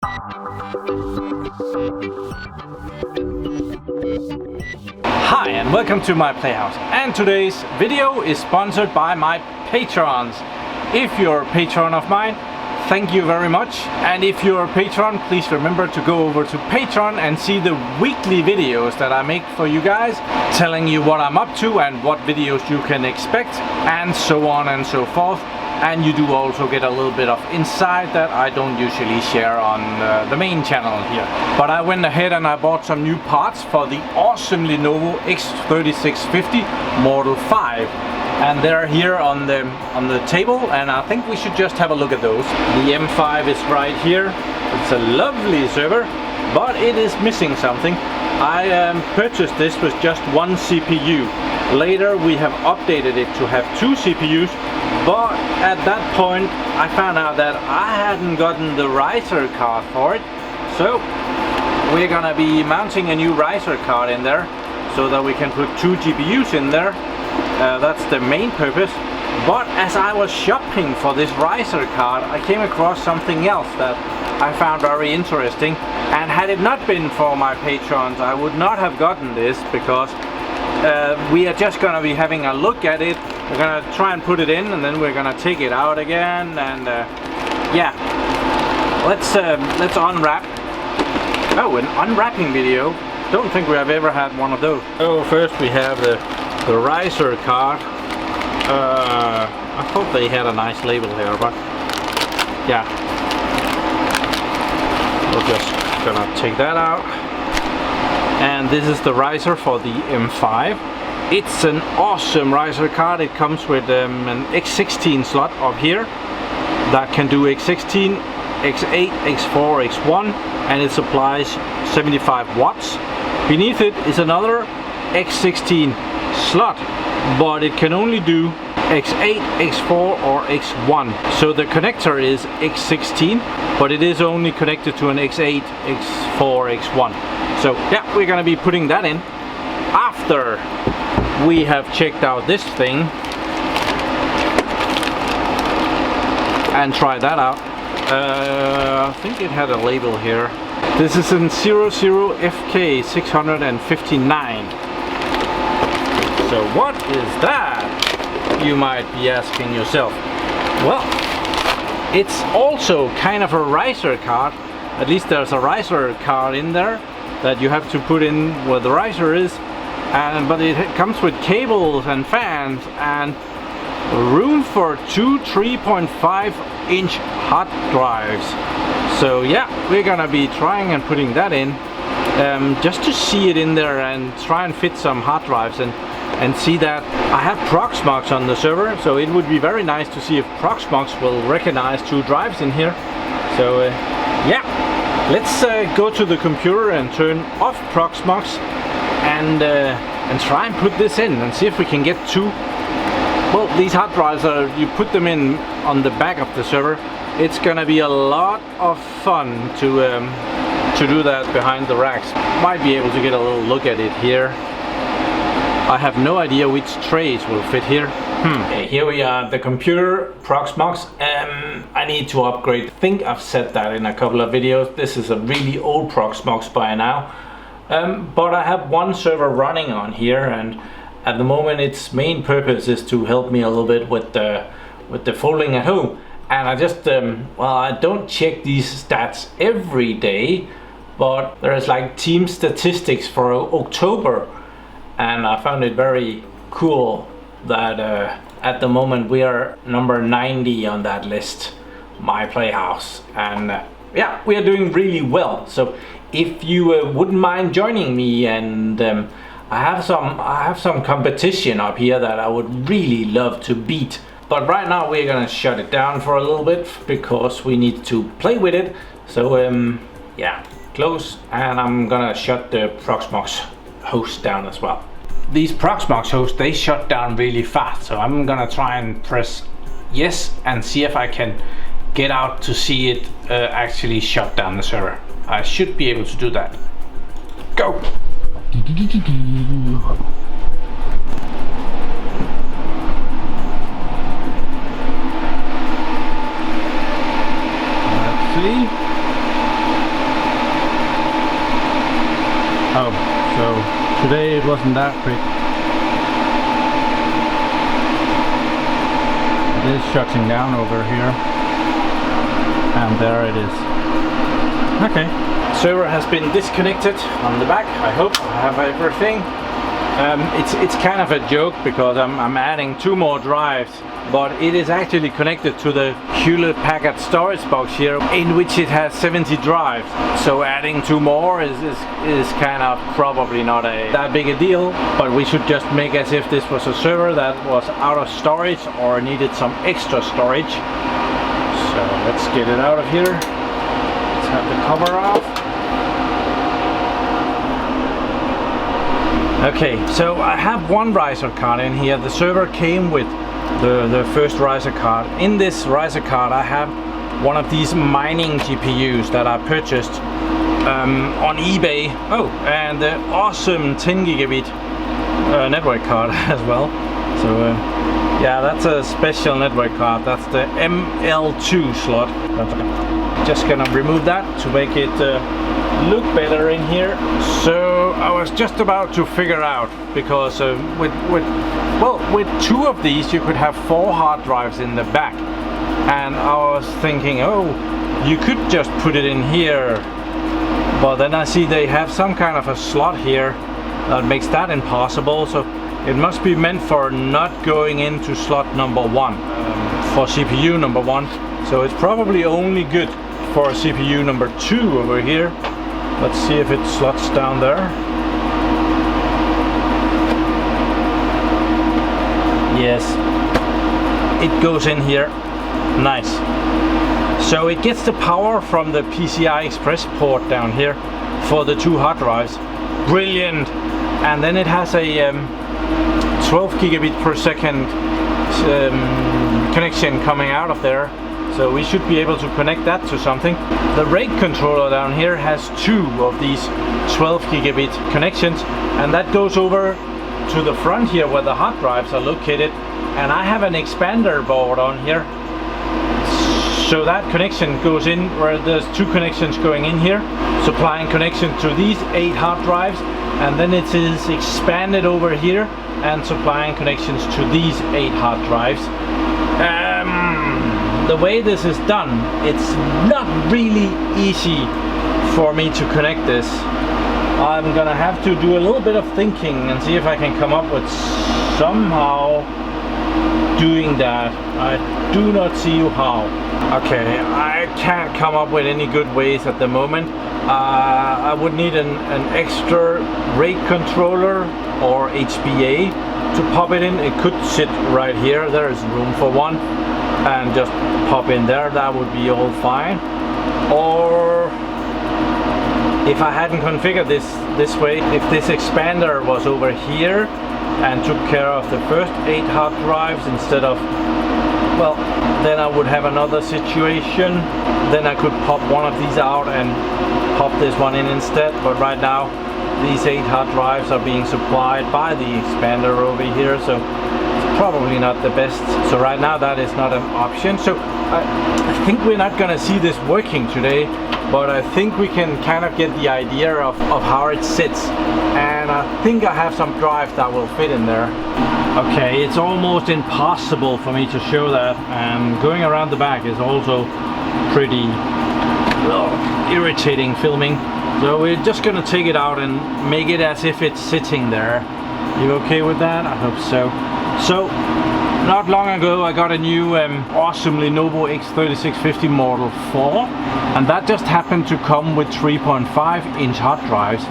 Hi and welcome to my Playhouse, and today's video is sponsored by my patrons. If you're a patron of mine, thank you very much, and if you're a patron, please remember to go over to Patreon and see the weekly videos that I make for you guys, telling you what I'm up to and what videos you can expect, and so on and so forth. And you do also get a little bit of insight that I don't usually share on the main channel here. But I went ahead and I bought some new parts for the awesome Lenovo x3650 Model 5. And they're here on the table, and I think we should just have a look at those. The M5 is right here. It's a lovely server, but it is missing something. I purchased this with just one CPU. Later we have updated it to have two CPUs, but at that point I found out that I hadn't gotten the riser card for it. So we're gonna be mounting a new riser card in there so that we can put two GPUs in there. That's the main purpose. But as I was shopping for this riser card, I came across something else that I found very interesting, and had it not been for my patrons I would not have gotten this, because we are just gonna be having a look at it. We're gonna try and put it in, and then we're gonna take it out again, and yeah, let's unwrap. Oh, an unwrapping video. Don't think we have ever had one of those. So first we have the riser card. I thought they had a nice label here, but yeah, we're just gonna take that out. And this is the riser for the M5. It's an awesome riser card. It comes with an X16 slot up here that can do X16, X8, X4, X1, and it supplies 75 watts. Beneath it is another X16 slot, but it can only do X8, X4 or X1. So the connector is X16, but it is only connected to an X8, X4, X1. So yeah, we're gonna be putting that in after we have checked out this thing and tried that out. I think it had a label here. This is an 00FK659. So what is that, you might be asking yourself? Well, it's also kind of a riser card. At least there's a riser card in there that you have to put in where the riser is, but it comes with cables and fans and room for two 3.5-inch hard drives. So yeah, we're gonna be trying and putting that in just to see it in there and try and fit some hard drives and see that. I have Proxmox on the server, so it would be very nice to see if Proxmox will recognize two drives in here. So yeah, let's go to the computer and turn off Proxmox and try and put this in and see if we can get two. Well, these hard drives you put them in on the back of the server. It's gonna be a lot of fun to do that behind the racks. Might be able to get a little look at it here. I have no idea which trays will fit here. Okay, here we are, the computer, Proxmox. I need to upgrade. I think I've said that in a couple of videos. This is a really old Proxmox by now. But I have one server running on here, and at the moment its main purpose is to help me a little bit with the folding at home. And I just, well, I don't check these stats every day, but there's like team statistics for October. And I found it very cool that at the moment we are number 90 on that list, my Playhouse, and yeah, we are doing really well. So if you wouldn't mind joining me, and I have some competition up here that I would really love to beat. But right now we're gonna shut it down for a little bit because we need to play with it. So yeah, close, and I'm gonna shut the Proxmox host down as well. These Proxmox hosts, they shut down really fast, so I'm gonna try and press yes and see if I can get out to see it actually shut down the server. I should be able to do that. Go! Let's see. Oh, so today it wasn't that quick. It is shutting down over here. And there it is. Okay. Server has been disconnected on the back. I hope I have everything. It's kind of a joke because I'm adding 2 more drives, but it is actually connected to the Hewlett-Packard storage box here, in which it has 70 drives. So adding 2 more is kind of probably not that big a deal, but we should just make as if this was a server that was out of storage or needed some extra storage. So let's get it out of here. Let's have the cover off. Okay, so I have one riser card in here. The server came with the first riser card. In this riser card I have one of these mining GPUs that I purchased on eBay. Oh, and the awesome 10 gigabit network card as well. So yeah, that's a special network card. That's the ML2 slot. Just gonna remove that to make it look better in here. So I was just about to figure out, because with 2 of these you could have 4 hard drives in the back, and I was thinking, oh, you could just put it in here, but then I see they have some kind of a slot here that makes that impossible. So it must be meant for not going into slot number 1 for CPU number 1. So it's probably only good for CPU number 2 over here. Let's see if it slots down there. Yes, it goes in here. Nice. So it gets the power from the PCI Express port down here for the 2 hard drives. Brilliant. And then it has a 12 gigabit per second connection coming out of there. So we should be able to connect that to something. The RAID controller down here has 2 of these 12 gigabit connections, and that goes over to the front here where the hard drives are located. And I have an expander board on here, so that connection goes in where there's 2 connections going in here, supplying connection to these 8 hard drives, and then it is expanded over here and supplying connections to these 8 hard drives. The way this is done, it's not really easy for me to connect this. I'm gonna have to do a little bit of thinking and see if I can come up with somehow doing that. I do not see how. Okay, I can't come up with any good ways at the moment. I would need an extra RAID controller or HBA to pop it in. It could sit right here. There is room for one, and just pop in there. That would be all fine. Or if I hadn't configured this way, if this expander was over here and took care of the first 8 hard drives instead of, well, then I would have another situation. Then I could pop one of these out and pop this one in instead. But right now these 8 hard drives are being supplied by the expander over here, so it's probably not the best. So right now that is not an option. So I think we're not gonna see this working today, but I think we can kind of get the idea of how it sits. And I think I have some drives that will fit in there. Okay, it's almost impossible for me to show that, and going around the back is also pretty irritating filming. So we're just gonna take it out and make it as if it's sitting there. You okay with that? I hope so. So not long ago I got a new awesome Lenovo x3650 Model 4, and that just happened to come with 3.5-inch hard drives,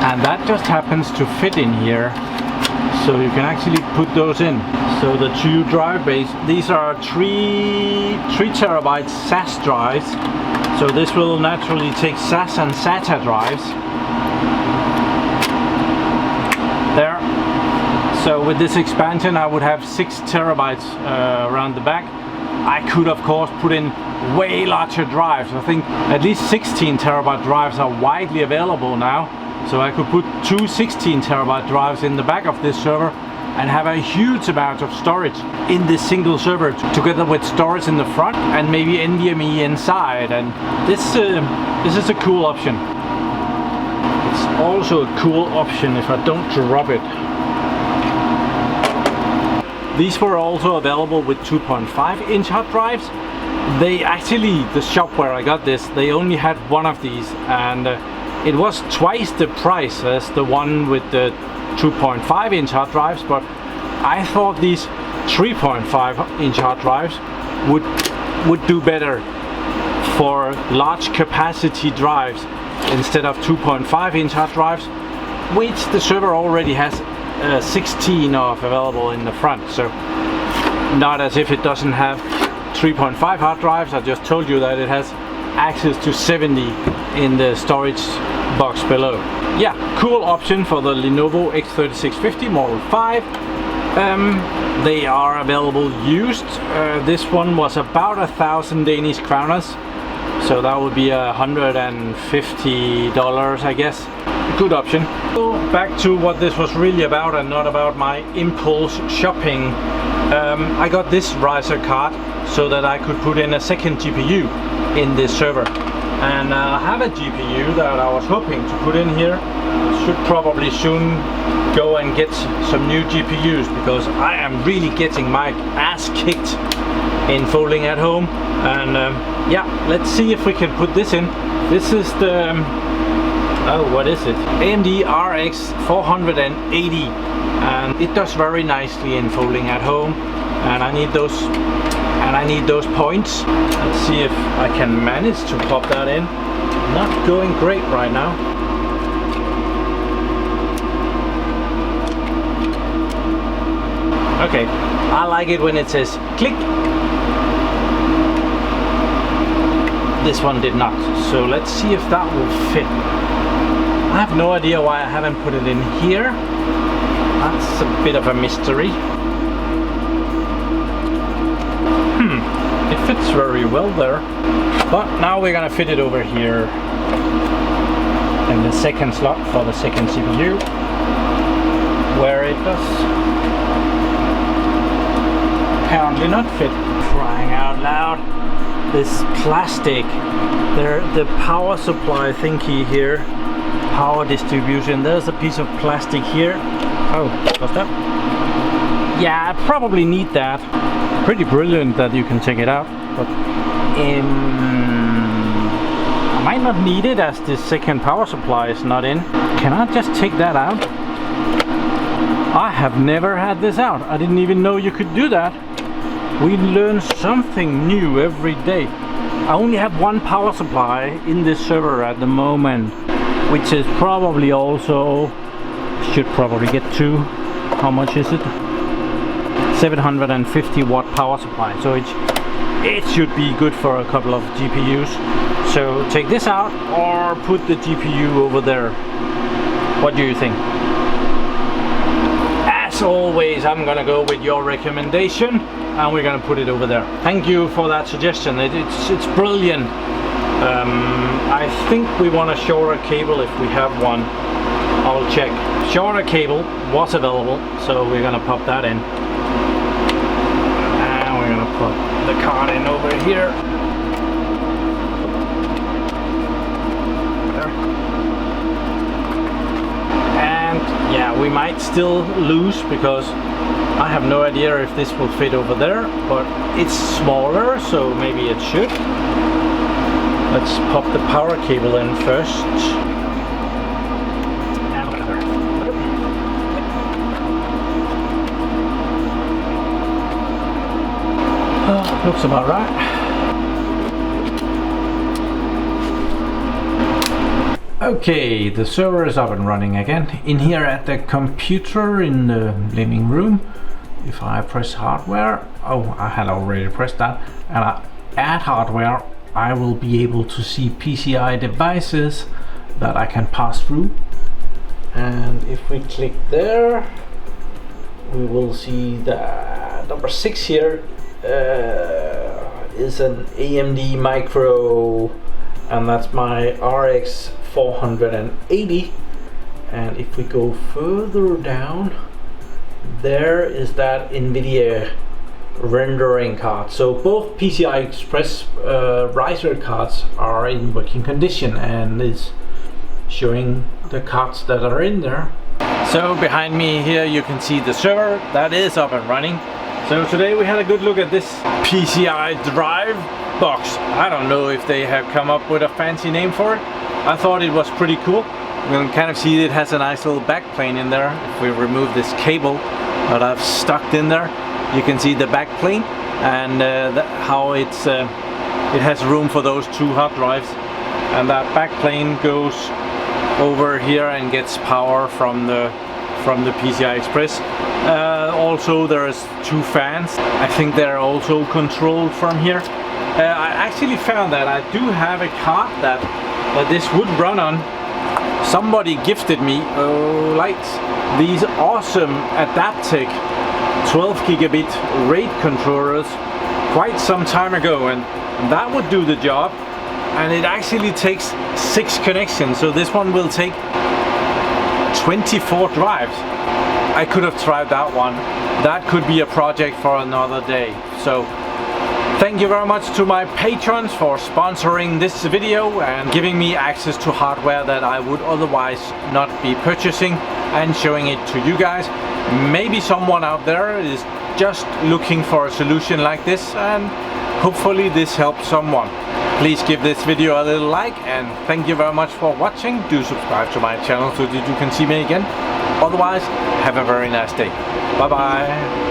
and that just happens to fit in here, so you can actually put those in. So the 2 drive bays, these are 3 terabyte SAS drives, so this will naturally take SAS and SATA drives. There. So with this expansion I would have 6 terabytes around the back. I could of course put in way larger drives. I think at least 16 terabyte drives are widely available now. So I could put 2 16 terabyte drives in the back of this server and have a huge amount of storage in this single server, together with storage in the front and maybe NVMe inside. And this is a cool option. It's also a cool option if I don't drop it. These were also available with 2.5-inch hard drives. They actually, the shop where I got this, they only had one of these, and it was twice the price as the one with the 2.5-inch hard drives, but I thought these 3.5-inch hard drives would do better for large capacity drives instead of 2.5-inch hard drives, which the server already has 16 of available in the front. So not as if it doesn't have 3.5 hard drives. I just told you that it has access to 70 in the storage box below. Yeah, cool option for the Lenovo x3650 Model 5. They are available used. This one was about 1,000 Danish kroners, so that would be $150, I guess. Good option. So back to what this was really about and not about my impulse shopping. I got this riser card so that I could put in a second GPU in this server. And I have a GPU that I was hoping to put in here. Should probably soon go and get some new GPUs, because I am really getting my ass kicked in folding at home. And yeah, let's see if we can put this in. This is the oh, what is it? AMD RX 480, and it does very nicely in folding at home. And I need those points. Let's see if I can manage to pop that in. Not going great right now. Okay, I like it when it says click. This one did not, so let's see if that will fit. I have no idea why I haven't put it in here. That's a bit of a mystery. It fits very well there. But now we're gonna fit it over here in the second slot for the second CPU, where it does apparently not fit. Crying out loud. This plastic, the power supply thingy here, power distribution, there's a piece of plastic here. Oh, what's that? Yeah, I probably need that. Pretty brilliant that you can take it out, but I might not need it as the second power supply is not in. Can I just take that out? I have never had this out. I didn't even know you could do that. We learn something new every day. I only have one power supply in this server at the moment, which is probably also, should probably get two. How much is it? 750 watt power supply. So it should be good for a couple of GPUs. So take this out or put the GPU over there. What do you think? As always, I'm gonna go with your recommendation, and we're gonna put it over there. Thank you for that suggestion. It's brilliant. I think we want a shorter cable if we have one. I'll check. Shorter cable was available, so we're gonna pop that in. And we're gonna put the card in over here. Yeah, we might still lose because I have no idea if this will fit over there, but it's smaller, so maybe it should. Let's pop the power cable in first. And whatever. Oh, looks about right. Okay, the server is up and running again. In here at the computer in the living room, if I press hardware, oh, I had already pressed that, and I add hardware, I will be able to see PCI devices that I can pass through. And if we click there, we will see that number 6 here is an AMD Micro, and that's my RX 480. And if we go further down, there is that NVIDIA rendering card. So both PCI Express riser cards are in working condition and is showing the cards that are in there. So behind me here you can see the server that is up and running. So today we had a good look at this PCI drive box. I don't know if they have come up with a fancy name for it. I thought it was pretty cool. You can kind of see it has a nice little backplane in there. If we remove this cable that I've stuck in there, you can see the backplane and how it has room for those 2 hard drives. And that backplane goes over here and gets power from the PCI Express. Also there's 2 fans. I think they're also controlled from here. I actually found that I do have a card that this would run on. Somebody gifted me these awesome Adaptec 12 gigabit RAID controllers quite some time ago, and that would do the job. And it actually takes 6 connections, so this one will take 24 drives. I could have tried that one. That could be a project for another day. So thank you very much to my patrons for sponsoring this video and giving me access to hardware that I would otherwise not be purchasing and showing it to you guys. Maybe someone out there is just looking for a solution like this, and hopefully this helps someone. Please give this video a little like, and thank you very much for watching. Do subscribe to my channel so that you can see me again. Otherwise, have a very nice day. Bye bye.